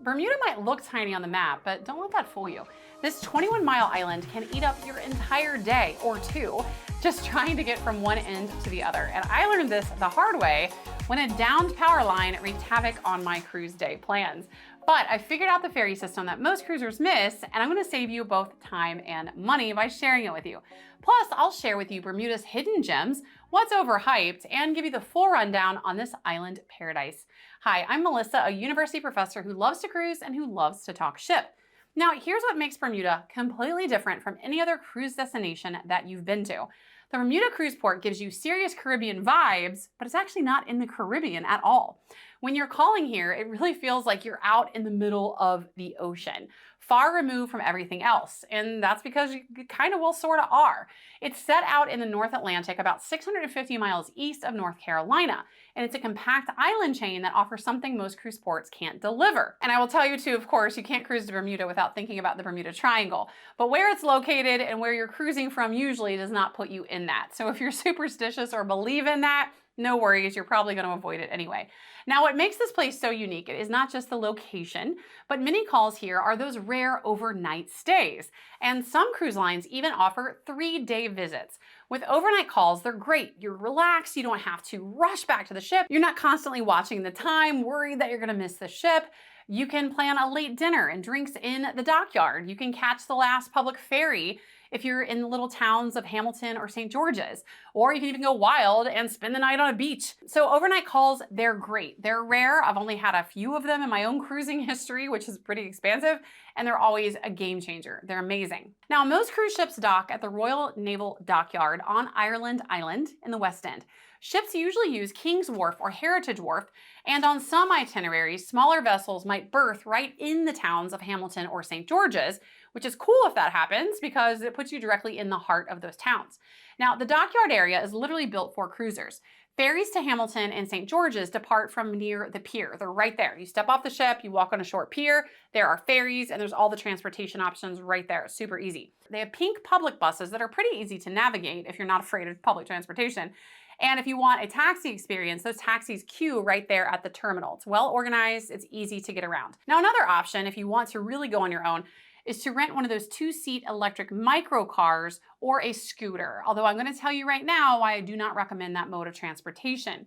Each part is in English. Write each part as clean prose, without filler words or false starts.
Bermuda might look tiny on the map, but don't let that fool you. This 21-mile island can eat up your entire day or two just trying to get from one end to the other. And I learned this the hard way when a downed power line wreaked havoc on my cruise day plans. But I figured out the ferry system that most cruisers miss, and I'm gonna save you both time and money by sharing it with you. Plus, I'll share with you Bermuda's hidden gems, what's overhyped, and give you the full rundown on this island paradise. Hi, I'm Melissa, a university professor who loves to cruise and who loves to talk ship. Now, here's what makes Bermuda completely different from any other cruise destination that you've been to. The Bermuda cruise port gives you serious Caribbean vibes, but it's actually not in the Caribbean at all. When you're calling here, it really feels like you're out in the middle of the ocean, far removed from everything else. And that's because you kind of well sort of are. It's set out in the North Atlantic, about 650 miles east of North Carolina. And it's a compact island chain that offers something most cruise ports can't deliver. And I will tell you too, of course, you can't cruise to Bermuda without thinking about the Bermuda Triangle. But where it's located and where you're cruising from usually does not put you in that. So if you're superstitious or believe in that, no worries, you're probably going to avoid it anyway. Now, what makes this place so unique is not just the location, but many calls here are those rare overnight stays. And some cruise lines even offer 3-day visits. With overnight calls, they're great. You're relaxed, you don't have to rush back to the ship. You're not constantly watching the time, worried that you're going to miss the ship. You can plan a late dinner and drinks in the dockyard. You can catch the last public ferry if you're in the little towns of Hamilton or St. George's, or you can even go wild and spend the night on a beach. So overnight calls, they're great. They're rare. I've only had a few of them in my own cruising history, which is pretty expansive, and they're always a game changer. They're amazing. Now, most cruise ships dock at the Royal Naval Dockyard on Ireland Island in the West End. Ships usually use King's Wharf or Heritage Wharf, and on some itineraries, smaller vessels might berth right in the towns of Hamilton or St. George's, which is cool if that happens because it puts you directly in the heart of those towns. Now, the dockyard area is literally built for cruisers. Ferries to Hamilton and St. George's depart from near the pier. They're right there. You step off the ship, you walk on a short pier, there are ferries, and there's all the transportation options right there. It's super easy. They have pink public buses that are pretty easy to navigate if you're not afraid of public transportation. And if you want a taxi experience, those taxis queue right there at the terminal. It's well organized, it's easy to get around. Now, another option, if you want to really go on your own, is to rent one of those 2-seat electric micro cars or a scooter. Although I'm going to tell you right now why I do not recommend that mode of transportation.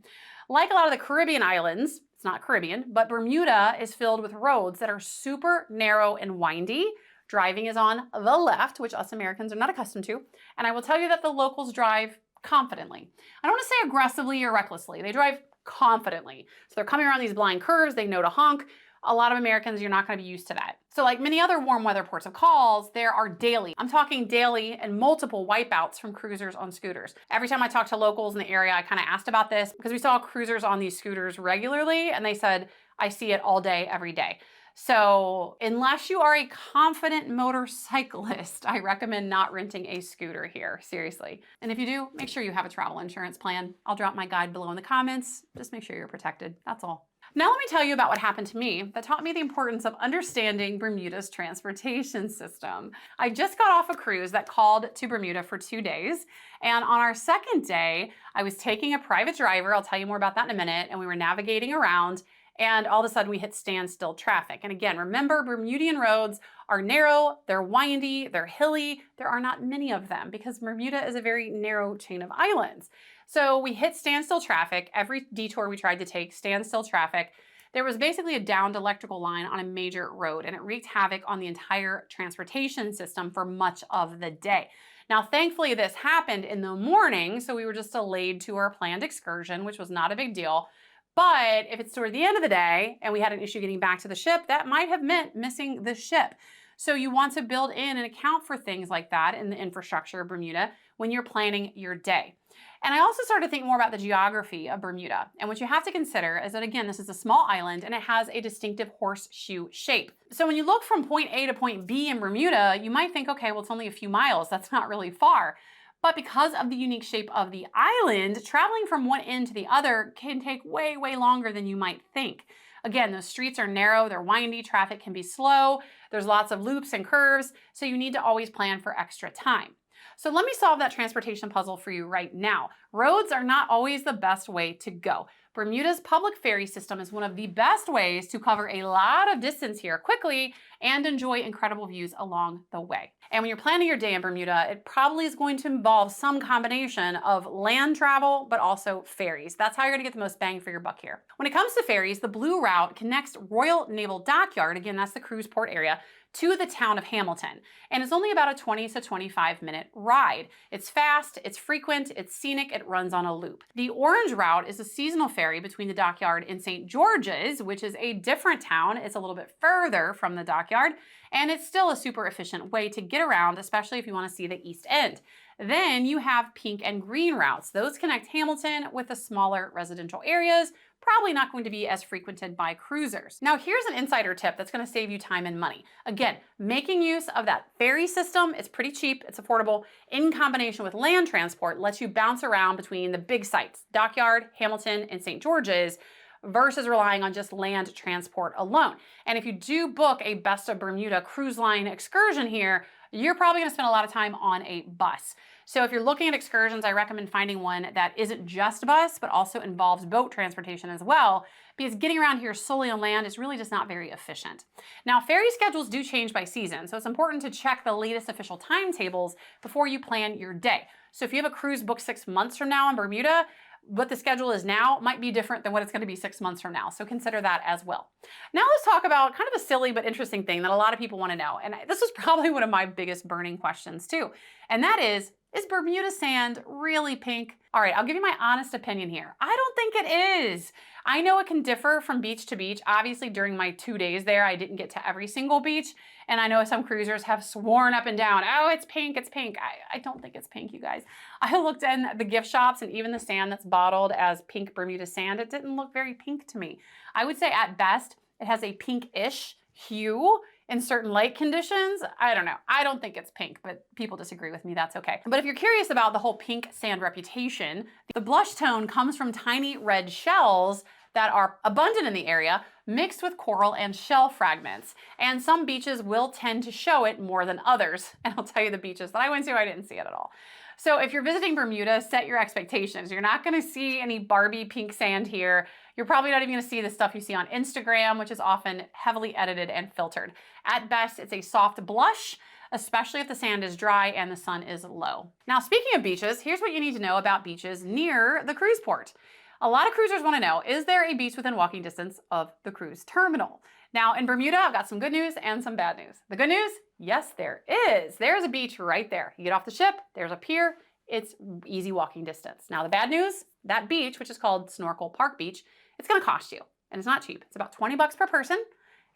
Like a lot of the Caribbean islands, it's not Caribbean, but Bermuda is filled with roads that are super narrow and windy. Driving is on the left, which us Americans are not accustomed to. And I will tell you that the locals drive confidently. I don't want to say aggressively or recklessly. They drive confidently. So they're coming around these blind curves, they know to honk. A lot of Americans, you're not going to be used to that. So like many other warm weather ports of calls, there are daily, I'm talking daily and multiple wipeouts from cruisers on scooters. Every time I talked to locals in the area, I kind of asked about this because we saw cruisers on these scooters regularly and they said, I see it all day, every day. So unless you are a confident motorcyclist, I recommend not renting a scooter here, seriously. And if you do, make sure you have a travel insurance plan. I'll drop my guide below in the comments. Just make sure you're protected, that's all. Now let me tell you about what happened to me that taught me the importance of understanding Bermuda's transportation system. I just got off a cruise that called to Bermuda for 2 days. And on our second day, I was taking a private driver. I'll tell you more about that in a minute. And we were navigating around. And all of a sudden we hit standstill traffic. And again, remember, Bermudian roads are narrow, they're windy, they're hilly. There are not many of them because Bermuda is a very narrow chain of islands. So we hit standstill traffic. Every detour we tried to take, standstill traffic. There was basically a downed electrical line on a major road and it wreaked havoc on the entire transportation system for much of the day. Now, thankfully this happened in the morning, so we were just delayed to our planned excursion, which was not a big deal. But if it's toward the end of the day and we had an issue getting back to the ship, that might have meant missing the ship. So you want to build in and account for things like that in the infrastructure of Bermuda when you're planning your day. And I also started to think more about the geography of Bermuda. And what you have to consider is that, again, this is a small island and it has a distinctive horseshoe shape. So when you look from point A to point B in Bermuda, you might think, okay, well, it's only a few miles. That's not really far. But because of the unique shape of the island, traveling from one end to the other can take way, way longer than you might think. Again, those streets are narrow, they're windy, traffic can be slow, there's lots of loops and curves, so you need to always plan for extra time. So let me solve that transportation puzzle for you right now. Roads are not always the best way to go, Bermuda's public ferry system is one of the best ways to cover a lot of distance here quickly and enjoy incredible views along the way. And when you're planning your day in Bermuda, it probably is going to involve some combination of land travel, but also ferries. That's how you're gonna get the most bang for your buck here. When it comes to ferries, the Blue Route connects Royal Naval Dockyard, again, that's the cruise port area, to the town of Hamilton. And it's only about a 20 to 25-minute ride. It's fast, it's frequent, it's scenic, it runs on a loop. The Orange Route is a seasonal ferry between the dockyard and St. George's, which is a different town. It's a little bit further from the dockyard, and it's still a super efficient way to get around, especially if you want to see the East End. Then you have pink and green routes. Those connect Hamilton with the smaller residential areas, probably not going to be as frequented by cruisers. Now here's an insider tip that's going to save you time and money. Again, making use of that ferry system, it's pretty cheap, it's affordable, in combination with land transport, lets you bounce around between the big sites, Dockyard, Hamilton, and St. George's, versus relying on just land transport alone. And if you do book a Best of Bermuda cruise line excursion here, you're probably gonna spend a lot of time on a bus. So if you're looking at excursions, I recommend finding one that isn't just bus, but also involves boat transportation as well, because getting around here solely on land is really just not very efficient. Now, ferry schedules do change by season, so it's important to check the latest official timetables before you plan your day. So if you have a cruise booked 6 months from now in Bermuda, what the schedule is now might be different than what it's going to be 6 months from now. So consider that as well. Now let's talk about kind of a silly but interesting thing that a lot of people want to know. And this is probably one of my biggest burning questions too. And that is Bermuda sand really pink? All right, I'll give you my honest opinion here. I don't think it is. I know it can differ from beach to beach. Obviously, during my 2 days there, I didn't get to every single beach. And I know some cruisers have sworn up and down, oh, it's pink, it's pink. I don't think it's pink, you guys. I looked in the gift shops, and even the sand that's bottled as pink Bermuda sand, it didn't look very pink to me. I would say at best, it has a pinkish hue in certain light conditions. I don't know. I don't think it's pink, but people disagree with me. That's okay. But if you're curious about the whole pink sand reputation, the blush tone comes from tiny red shells that are abundant in the area, mixed with coral and shell fragments. And some beaches will tend to show it more than others. And I'll tell you, the beaches that I went to, I didn't see it at all. So if you're visiting Bermuda, set your expectations. You're not gonna see any Barbie pink sand here. You're probably not even gonna see the stuff you see on Instagram, which is often heavily edited and filtered. At best, it's a soft blush, especially if the sand is dry and the sun is low. Now, speaking of beaches, here's what you need to know about beaches near the cruise port. A lot of cruisers wanna know, is there a beach within walking distance of the cruise terminal? Now, in Bermuda, I've got some good news and some bad news. The good news, yes, there is. There's a beach right there. You get off the ship, there's a pier, it's easy walking distance. Now, the bad news, that beach, which is called Snorkel Park Beach, it's gonna cost you, and it's not cheap. It's about 20 bucks per person,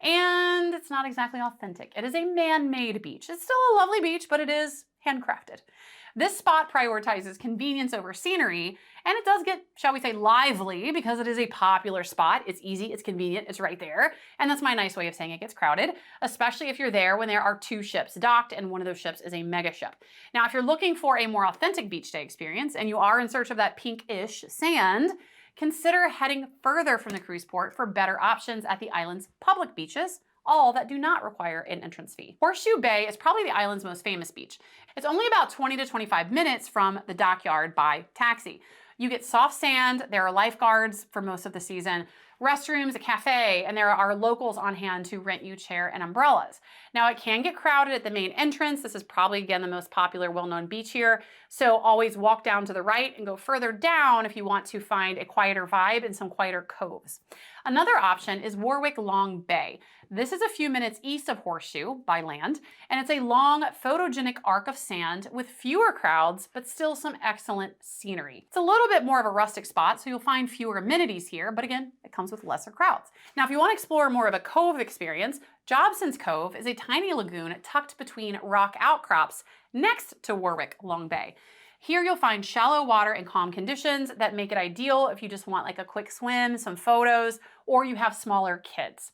and it's not exactly authentic. It is a man-made beach. It's still a lovely beach, but it is handcrafted. This spot prioritizes convenience over scenery, and it does get, shall we say, lively because it is a popular spot. It's easy, it's convenient, it's right there. And that's my nice way of saying it gets crowded, especially if you're there when there are 2 ships docked and one of those ships is a mega ship. Now, if you're looking for a more authentic beach day experience and you are in search of that pinkish sand, consider heading further from the cruise port for better options at the island's public beaches, all that do not require an entrance fee. Horseshoe Bay is probably the island's most famous beach. It's only about 20 to 25 minutes from the dockyard by taxi. You get soft sand, there are lifeguards for most of the season, restrooms, a cafe, and there are locals on hand to rent you chair and umbrellas. Now, it can get crowded at the main entrance. This is probably, again, the most popular, well-known beach here. So always walk down to the right and go further down if you want to find a quieter vibe and some quieter coves. Another option is Warwick Long Bay. This is a few minutes east of Horseshoe by land, and it's a long, photogenic arc of sand with fewer crowds, but still some excellent scenery. It's a little bit more of a rustic spot, so you'll find fewer amenities here, but again, it comes with lesser crowds. Now, if you want to explore more of a cove experience, Jobson's Cove is a tiny lagoon tucked between rock outcrops next to Warwick Long Bay. Here you'll find shallow water and calm conditions that make it ideal if you just want like a quick swim, some photos, or you have smaller kids.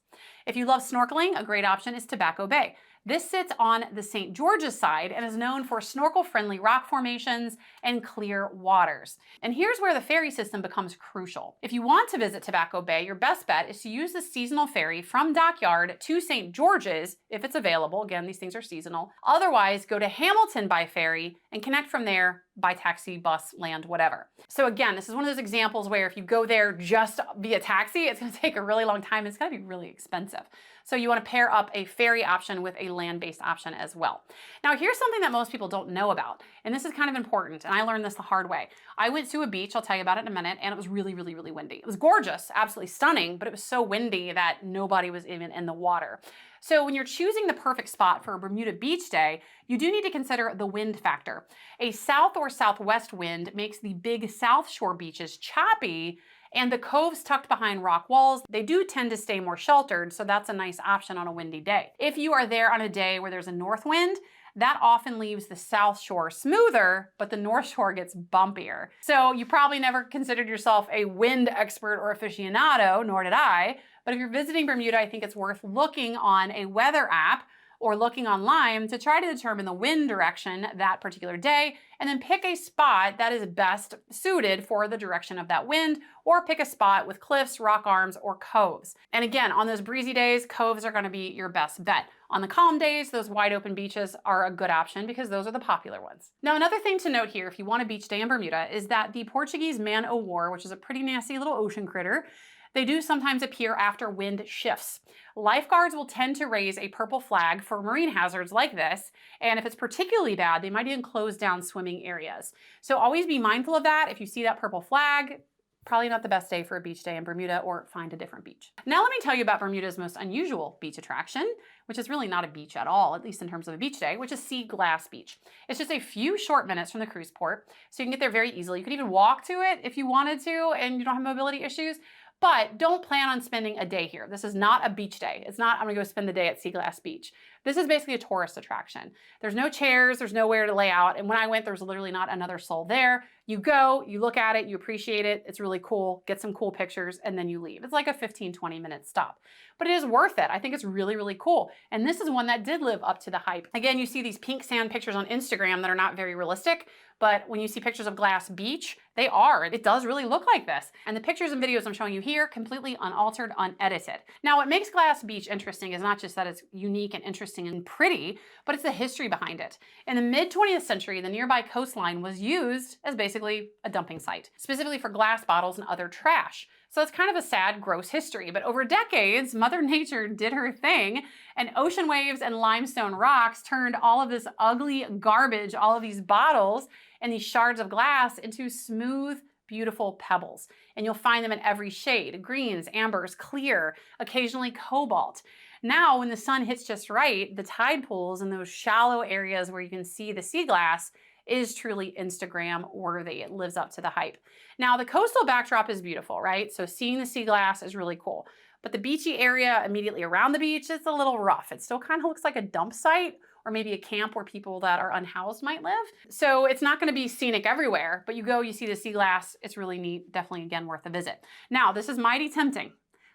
If you love snorkeling, a great option is Tobacco Bay. This sits on the St. George's side and is known for snorkel-friendly rock formations and clear waters. And here's where the ferry system becomes crucial. If you want to visit Tobacco Bay, your best bet is to use the seasonal ferry from Dockyard to St. George's if it's available. Again, these things are seasonal. Otherwise, go to Hamilton by ferry and connect from there by taxi, bus, land, whatever. So again, this is one of those examples where if you go there just via taxi, it's going to take a really long time. It's going to be really expensive. So you want to pair up a ferry option with a land-based option as well. Now, here's something that most people don't know about, and this is kind of important, and I learned this the hard way. I went to a beach, I'll tell you about it in a minute, and it was really, really, really windy. It was gorgeous, absolutely stunning, but it was so windy that nobody was even in the water. So when you're choosing the perfect spot for a Bermuda beach day, you do need to consider the wind factor. A south or southwest wind makes the big South Shore beaches choppy, and the coves tucked behind rock walls, they do tend to stay more sheltered, so that's a nice option on a windy day. If you are there on a day where there's a north wind, that often leaves the South Shore smoother, but the North Shore gets bumpier. So you probably never considered yourself a wind expert or aficionado, nor did I, but if you're visiting Bermuda, I think it's worth looking on a weather app or looking online to try to determine the wind direction that particular day, and then pick a spot that is best suited for the direction of that wind, or pick a spot with cliffs, rock arms, or coves. And again, on those breezy days, coves are gonna be your best bet. On the calm days, those wide open beaches are a good option because those are the popular ones. Now, another thing to note here, if you want a beach day in Bermuda, is that the Portuguese man-o' war, which is a pretty nasty little ocean critter, they do sometimes appear after wind shifts. Lifeguards will tend to raise a purple flag for marine hazards like this, and if it's particularly bad, they might even close down swimming areas. So always be mindful of that. If you see that purple flag, probably not the best day for a beach day in Bermuda, or find a different beach. Now let me tell you about Bermuda's most unusual beach attraction, which is really not a beach at all, at least in terms of a beach day, which is Sea Glass Beach. It's just a few short minutes from the cruise port, so you can get there very easily. You could even walk to it if you wanted to and you don't have mobility issues. But don't plan on spending a day here. This is not a beach day. It's not, I'm gonna go spend the day at Sea Glass Beach. This is basically a tourist attraction. There's no chairs, there's nowhere to lay out. And when I went, there was literally not another soul there. You go, you look at it, you appreciate it. It's really cool, get some cool pictures, and then you leave. It's like a 15, 20-minute stop. But it is worth it. I think it's really, really cool. And this is one that did live up to the hype. Again, you see these pink sand pictures on Instagram that are not very realistic, but when you see pictures of Glass Beach, they are. It does really look like this. And the pictures and videos I'm showing you here, completely unaltered, unedited. Now, what makes Glass Beach interesting is not just that it's unique and interesting and pretty, but it's the history behind it. In the mid-20th century, the nearby coastline was used as basically a dumping site, specifically for glass bottles and other trash. So it's kind of a sad, gross history, but over decades, Mother Nature did her thing, and ocean waves and limestone rocks turned all of this ugly garbage, all of these bottles and these shards of glass into smooth, beautiful pebbles. And you'll find them in every shade: greens, ambers, clear, occasionally cobalt. Now, when the sun hits just right, the tide pools in those shallow areas where you can see the sea glass is truly Instagram worthy. It lives up to the hype. Now, the coastal backdrop is beautiful, right? So seeing the sea glass is really cool. But the beachy area immediately around the beach is a little rough. It still kind of looks like a dump site, or maybe a camp where people that are unhoused might live. So it's not gonna be scenic everywhere, but you go, you see the sea glass, it's really neat, definitely again worth a visit. Now, this is mighty tempting.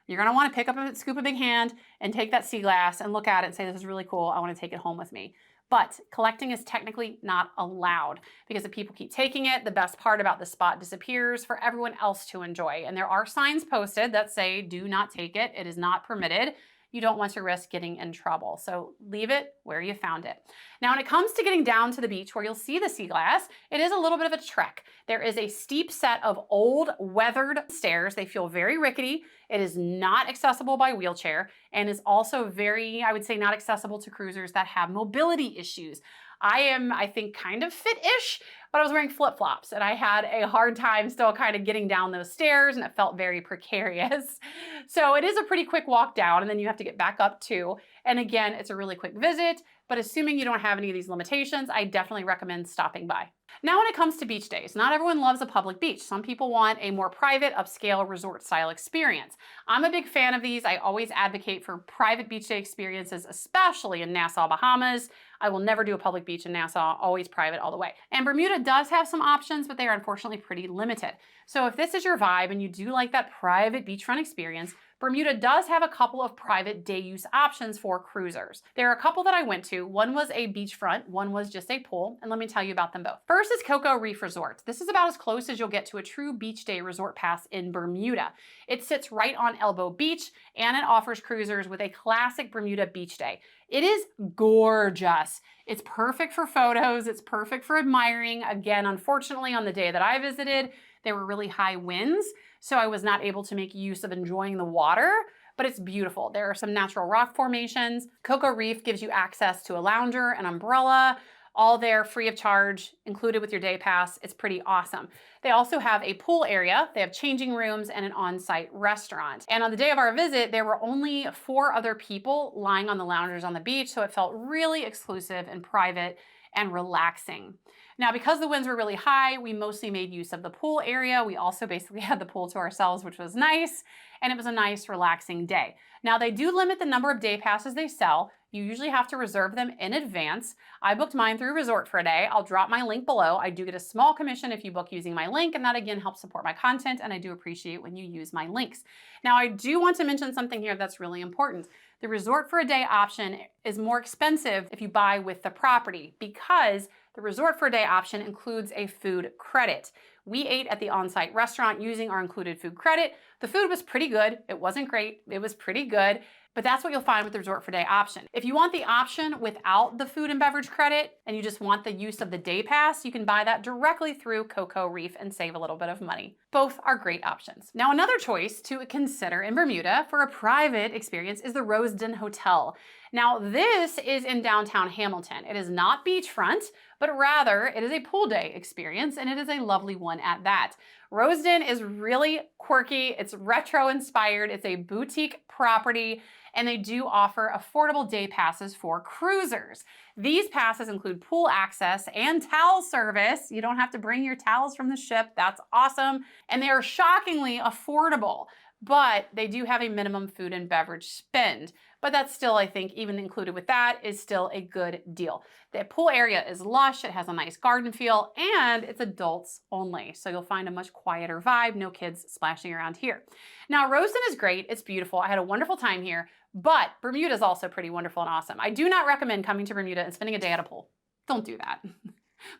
You're gonna wanna pick up a scoop of big hand and take that sea glass and look at it and say, this is really cool, I wanna take it home with me. But collecting is technically not allowed, because if people keep taking it, the best part about the spot disappears for everyone else to enjoy. And there are signs posted that say, do not take it, it is not permitted. You don't want to risk getting in trouble. So leave it where you found it. Now, when it comes to getting down to the beach where you'll see the sea glass, it is a little bit of a trek. There is a steep set of old weathered stairs. They feel very rickety. It is not accessible by wheelchair, and is also very, I would say, not accessible to cruisers that have mobility issues. I am, I think, kind of fit-ish, but I was wearing flip-flops and I had a hard time still kind of getting down those stairs, and it felt very precarious. So it is a pretty quick walk down, and then you have to get back up too. And again, it's a really quick visit, but assuming you don't have any of these limitations, I definitely recommend stopping by. Now, when it comes to beach days, not everyone loves a public beach. Some people want a more private, upscale resort-style experience. I'm a big fan of these. I always advocate for private beach day experiences, especially in Nassau, Bahamas. I will never do a public beach in Nassau, always private all the way. And Bermuda does have some options, but they are unfortunately pretty limited. So if this is your vibe and you do like that private beachfront experience, Bermuda does have a couple of private day use options for cruisers. There are a couple that I went to. One was a beachfront, one was just a pool, and let me tell you about them both. First is Cocoa Reef Resort. This is about as close as you'll get to a true beach day resort pass in Bermuda. It sits right on Elbow Beach, and it offers cruisers with a classic Bermuda beach day. It is gorgeous. It's perfect for photos. It's perfect for admiring. Again, unfortunately, on the day that I visited, there were really high winds, so I was not able to make use of enjoying the water, but it's beautiful. There are some natural rock formations. Cocoa Reef gives you access to a lounger, an umbrella, all there free of charge, included with your day pass. It's pretty awesome. They also have a pool area, they have changing rooms, and an on-site restaurant. And on the day of our visit, there were only 4 other people lying on the loungers on the beach, so it felt really exclusive and private and relaxing. Now, because the winds were really high, we mostly made use of the pool area. We also basically had the pool to ourselves, which was nice, and it was a nice, relaxing day. Now, they do limit the number of day passes they sell. You usually have to reserve them in advance. I booked mine through Resort for a Day. I'll drop my link below. I do get a small commission if you book using my link, and that again helps support my content, and I do appreciate when you use my links. Now, I do want to mention something here that's really important. The Resort for a Day option is more expensive if you buy with the property because the Resort for a Day option includes a food credit. We ate at the on-site restaurant using our included food credit. The food was pretty good. It wasn't great. It was pretty good. But that's what you'll find with the Resort for Day option. If you want the option without the food and beverage credit and you just want the use of the day pass, you can buy that directly through Cocoa Reef and save a little bit of money. Both are great options. Now, another choice to consider in Bermuda for a private experience is the Rosedon Hotel. Now, this is in downtown Hamilton. It is not beachfront, but rather it is a pool day experience, and it is a lovely one at that. Rosedon is really quirky. It's retro inspired. It's a boutique property, and they do offer affordable day passes for cruisers. These passes include pool access and towel service. You don't have to bring your towels from the ship. That's awesome. And they are shockingly affordable, but they do have a minimum food and beverage spend. But that's still, I think, even included with that is still a good deal. The pool area is lush, it has a nice garden feel, and it's adults only. So you'll find a much quieter vibe, no kids splashing around here. Now, Rosedon is great, it's beautiful. I had a wonderful time here, but Bermuda is also pretty wonderful and awesome. I do not recommend coming to Bermuda and spending a day at a pool. Don't do that.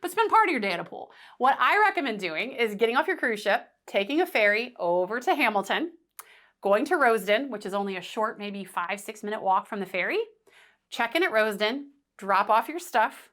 But spend part of your day at a pool. What I recommend doing is getting off your cruise ship, taking a ferry over to Hamilton, going to Rosedon, which is only a short, maybe 5-6 minute walk from the ferry, check in at Rosedon, drop off your stuff,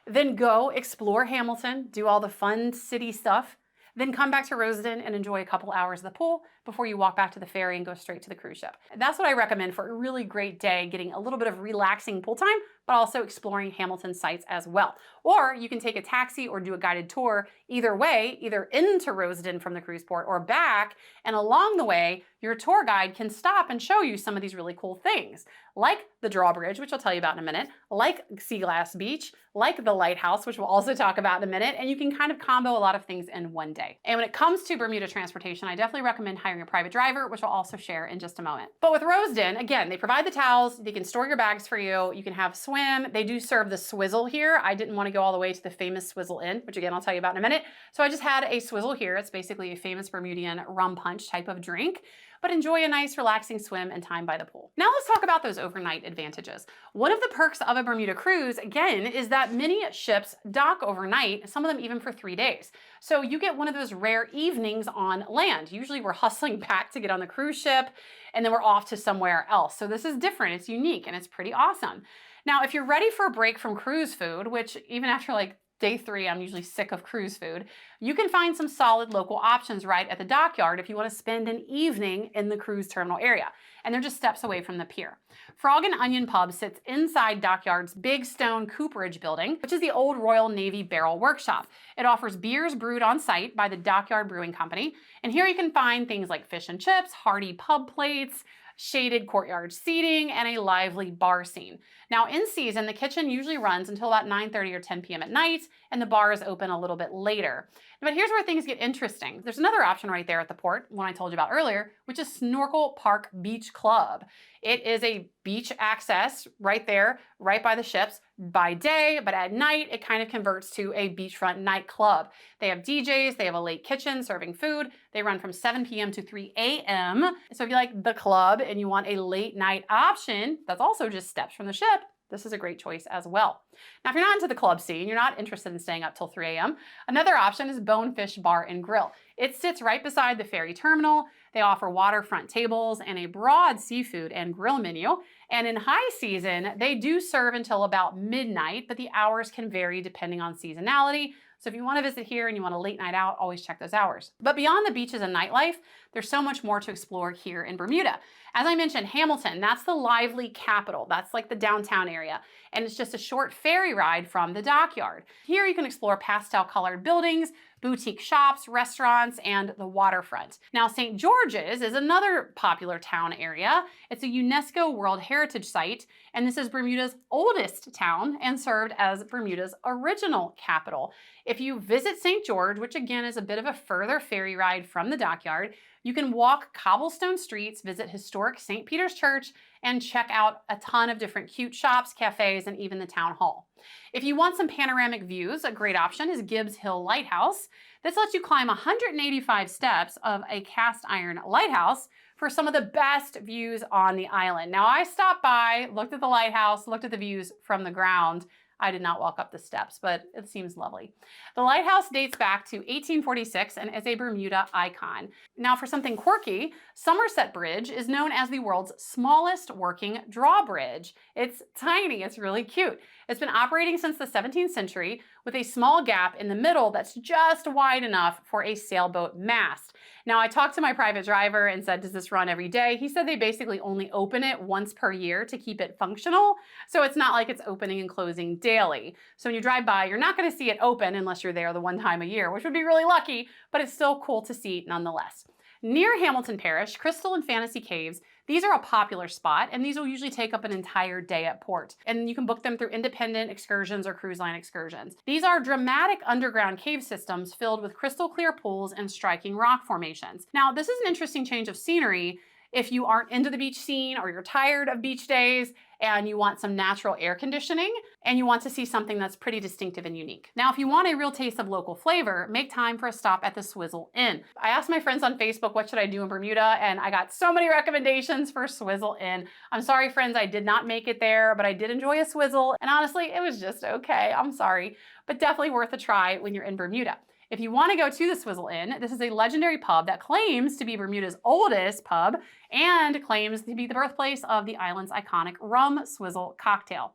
then go explore Hamilton, do all the fun city stuff, then come back to Rosedon and enjoy a couple hours of the pool before you walk back to the ferry and go straight to the cruise ship. That's what I recommend for a really great day, getting a little bit of relaxing pool time, but also exploring Hamilton sites as well. Or you can take a taxi or do a guided tour either way, either into Rosedon from the cruise port or back, and along the way, your tour guide can stop and show you some of these really cool things, like the drawbridge, which I'll tell you about in a minute, like Sea Glass Beach, like the lighthouse, which we'll also talk about in a minute, and you can kind of combo a lot of things in one day. And when it comes to Bermuda transportation, I definitely recommend hiring a private driver, which I'll also share in just a moment. But with Rosedon, again, they provide the towels, they can store your bags for you, you can have swim, they do serve the swizzle here. I didn't want to go all the way to the famous Swizzle Inn, which again, I'll tell you about in a minute. So I just had a swizzle here. It's basically a famous Bermudian rum punch type of drink, but enjoy a nice relaxing swim and time by the pool. Now let's talk about those overnight advantages. One of the perks of a Bermuda cruise, again, is that many ships dock overnight, some of them even for 3 days. So you get one of those rare evenings on land. Usually we're hustling back to get on the cruise ship and then we're off to somewhere else. So this is different, it's unique, and it's pretty awesome. Now, if you're ready for a break from cruise food, which even after like day 3, I'm usually sick of cruise food, you can find some solid local options right at the dockyard if you want to spend an evening in the cruise terminal area. And they're just steps away from the pier. Frog and Onion Pub sits inside Dockyard's big stone cooperage building, which is the old Royal Navy barrel workshop. It offers beers brewed on site by the Dockyard Brewing Company. And here you can find things like fish and chips, hearty pub plates, shaded courtyard seating, and a lively bar scene. Now, in season, the kitchen usually runs until about 9:30 or 10 p.m. at night, and the bar is open a little bit later. But here's where things get interesting. There's another option right there at the port, one I told you about earlier, which is Snorkel Park Beach Club. It is a beach access right there, right by the ships by day, but at night it kind of converts to a beachfront nightclub. They have DJs, they have a late kitchen serving food. They run from 7 p.m. to 3 a.m. So if you like the club and you want a late night option, that's also just steps from the ship. This is a great choice as well. Now, if you're not into the club scene, you're not interested in staying up till 3 a.m., another option is Bonefish Bar and Grill. It sits right beside the ferry terminal. They offer waterfront tables and a broad seafood and grill menu. And in high season, they do serve until about midnight, but the hours can vary depending on seasonality. So if you want to visit here and you want a late night out, always check those hours. But beyond the beaches and nightlife, there's so much more to explore here in Bermuda. As I mentioned, Hamilton, that's the lively capital. That's like the downtown area. And it's just a short ferry ride from the dockyard. Here you can explore pastel-colored buildings, boutique shops, restaurants, and the waterfront. Now, St. George's is another popular town area. It's a UNESCO World Heritage Site, and this is Bermuda's oldest town and served as Bermuda's original capital. If you visit St. George, which again is a bit of a further ferry ride from the dockyard, you can walk cobblestone streets, visit historic St. Peter's Church, and check out a ton of different cute shops, cafes, and even the town hall. If you want some panoramic views, a great option is Gibbs Hill Lighthouse. This lets you climb 185 steps of a cast iron lighthouse for some of the best views on the island. Now, I stopped by, looked at the lighthouse, looked at the views from the ground. I did not walk up the steps, but it seems lovely. The lighthouse dates back to 1846 and is a Bermuda icon. Now, for something quirky, Somerset Bridge is known as the world's smallest working drawbridge. It's tiny, it's really cute. It's been operating since the 17th century with a small gap in the middle that's just wide enough for a sailboat mast. Now, I talked to my private driver and said, does this run every day? He said they basically only open it once per year to keep it functional. So it's not like it's opening and closing daily. So when you drive by, you're not going to see it open unless you're there the one time a year, which would be really lucky, but it's still cool to see nonetheless. Near Hamilton Parish, Crystal and Fantasy Caves, these are a popular spot, and these will usually take up an entire day at port. And you can book them through independent excursions or cruise line excursions. These are dramatic underground cave systems filled with crystal clear pools and striking rock formations. Now, this is an interesting change of scenery if you aren't into the beach scene or you're tired of beach days and you want some natural air conditioning and you want to see something that's pretty distinctive and unique. Now, if you want a real taste of local flavor, make time for a stop at the Swizzle Inn. I asked my friends on Facebook, what should I do in Bermuda? And I got so many recommendations for Swizzle Inn. I'm sorry, friends, I did not make it there, but I did enjoy a swizzle. And honestly, it was just okay. I'm sorry, but definitely worth a try when you're in Bermuda. If you want to go to the Swizzle Inn, this is a legendary pub that claims to be Bermuda's oldest pub and claims to be the birthplace of the island's iconic rum swizzle cocktail.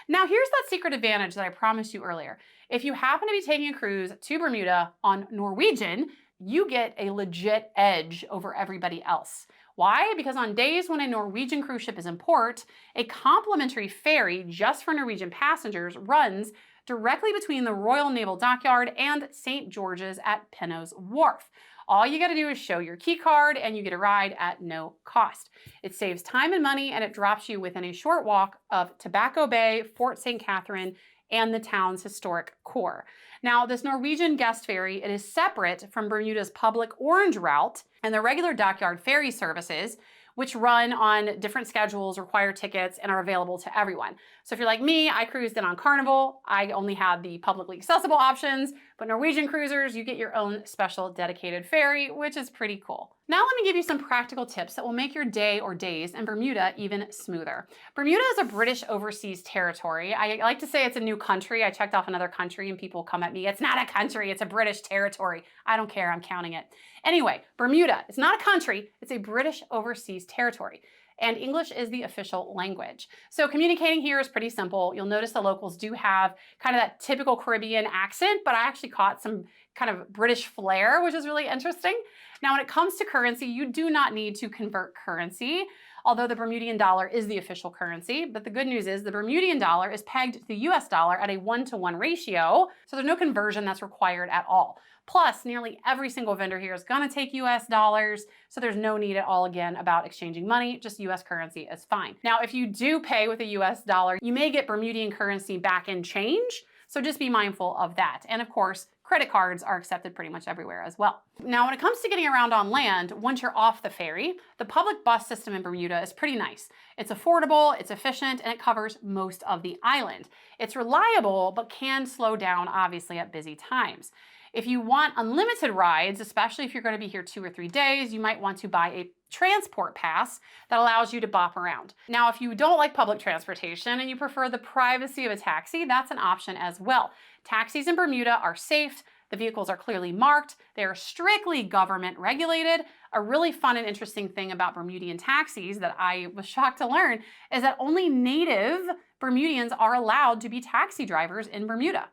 Now, here's that secret advantage that I promised you earlier. If you happen to be taking a cruise to Bermuda on Norwegian, you get a legit edge over everybody else. Why? Because on days when a Norwegian cruise ship is in port, a complimentary ferry just for Norwegian passengers runs directly between the Royal Naval Dockyard and St. George's at Penno's Wharf. All you gotta do is show your key card and you get a ride at no cost. It saves time and money and it drops you within a short walk of Tobacco Bay, Fort St. Catherine, and the town's historic core. Now, this Norwegian guest ferry, it is separate from Bermuda's public Orange route and the regular dockyard ferry services, which run on different schedules, require tickets, and are available to everyone. So if you're like me, I cruised in on Carnival. I only had the publicly accessible options, but Norwegian cruisers, you get your own special dedicated ferry, which is pretty cool. Now let me give you some practical tips that will make your day or days in Bermuda even smoother. Bermuda is a British overseas territory. I like to say it's a new country. I checked off another country and people come at me, it's not a country, it's a British territory. I don't care, I'm counting it. Anyway, Bermuda, it's not a country, it's a British overseas territory. And English is the official language. So communicating here is pretty simple. You'll notice the locals do have kind of that typical Caribbean accent, but I actually caught some kind of British flair, which is really interesting. Now, when it comes to currency, you do not need to convert currency, although the Bermudian dollar is the official currency. But the good news is the Bermudian dollar is pegged to the US dollar at a 1-to-1 ratio, so there's no conversion that's required at all. Plus, nearly every single vendor here is gonna take US dollars, so there's no need at all, again, about exchanging money, just US currency is fine. Now, if you do pay with a US dollar, you may get Bermudian currency back in change, so just be mindful of that. And of course, Credit cards are accepted pretty much everywhere as well. Now, when it comes to getting around on land, once you're off the ferry, the public bus system in Bermuda is pretty nice. It's affordable, it's efficient, and it covers most of the island. It's reliable, but can slow down, obviously, at busy times. If you want unlimited rides, especially if you're going to be here 2 or 3 days, you might want to buy a transport pass that allows you to bop around. Now, if you don't like public transportation and you prefer the privacy of a taxi, that's an option as well. Taxis in Bermuda are safe. The vehicles are clearly marked. They are strictly government regulated. A really fun and interesting thing about Bermudian taxis that I was shocked to learn is that only native Bermudians are allowed to be taxi drivers in Bermuda.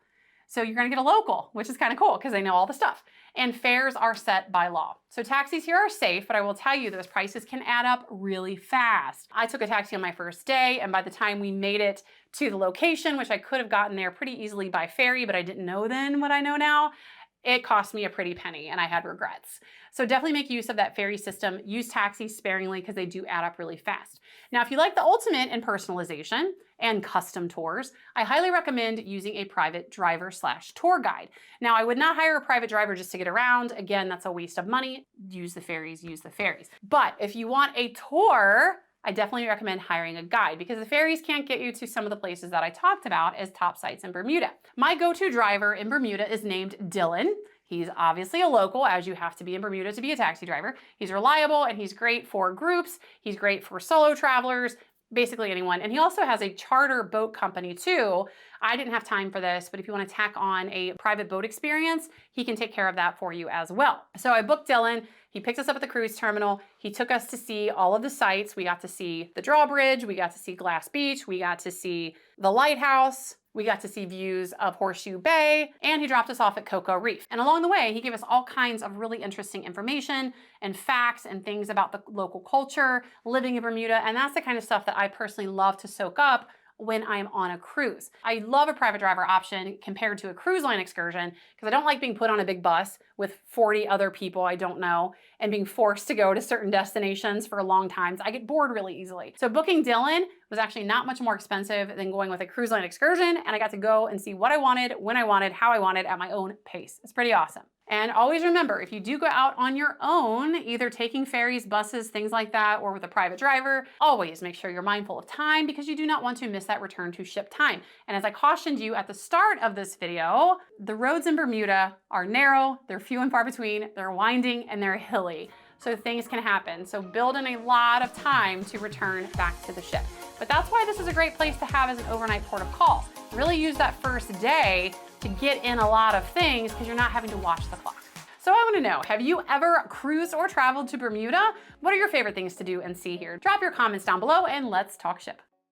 So you're going to get a local, which is kind of cool because they know all the stuff. And fares are set by law. So taxis here are safe, but I will tell you those prices can add up really fast. I took a taxi on my first day, and by the time we made it to the location, which I could have gotten there pretty easily by ferry, but I didn't know then what I know now, it cost me a pretty penny and I had regrets. So definitely make use of that ferry system. Use taxis sparingly because they do add up really fast. Now, if you like the ultimate in personalization and custom tours, I highly recommend using a private driver/tour guide. Now, I would not hire a private driver just to get around. Again, that's a waste of money. Use the ferries, use the ferries. But if you want a tour, I definitely recommend hiring a guide because the ferries can't get you to some of the places that I talked about as top sites in Bermuda. My go-to driver in Bermuda is named Dylan. He's obviously a local, as you have to be in Bermuda to be a taxi driver. He's reliable and he's great for groups. He's great for solo travelers, basically anyone. And he also has a charter boat company too. I didn't have time for this, but if you want to tack on a private boat experience, he can take care of that for you as well. So I booked Dylan. He picked us up at the cruise terminal. He took us to see all of the sites. We got to see the drawbridge. We got to see Glass Beach. We got to see the lighthouse. We got to see views of Horseshoe Bay, and he dropped us off at Cocoa Reef. And along the way, he gave us all kinds of really interesting information and facts and things about the local culture, living in Bermuda, and that's the kind of stuff that I personally love to soak up when I'm on a cruise. I love a private driver option compared to a cruise line excursion because I don't like being put on a big bus with 40 other people I don't know and being forced to go to certain destinations for long times. I get bored really easily. So booking Dylan was actually not much more expensive than going with a cruise line excursion, and I got to go and see what I wanted, when I wanted, how I wanted at my own pace. It's pretty awesome. And always remember, if you do go out on your own, either taking ferries, buses, things like that, or with a private driver, always make sure you're mindful of time because you do not want to miss that return to ship time. And as I cautioned you at the start of this video, the roads in Bermuda are narrow, they're few and far between, they're winding, and they're hilly. So things can happen. So build in a lot of time to return back to the ship. But that's why this is a great place to have as an overnight port of call. Really use that first day to get in a lot of things because you're not having to watch the clock. So I want to know, have you ever cruised or traveled to Bermuda? What are your favorite things to do and see here? Drop your comments down below and let's talk ship.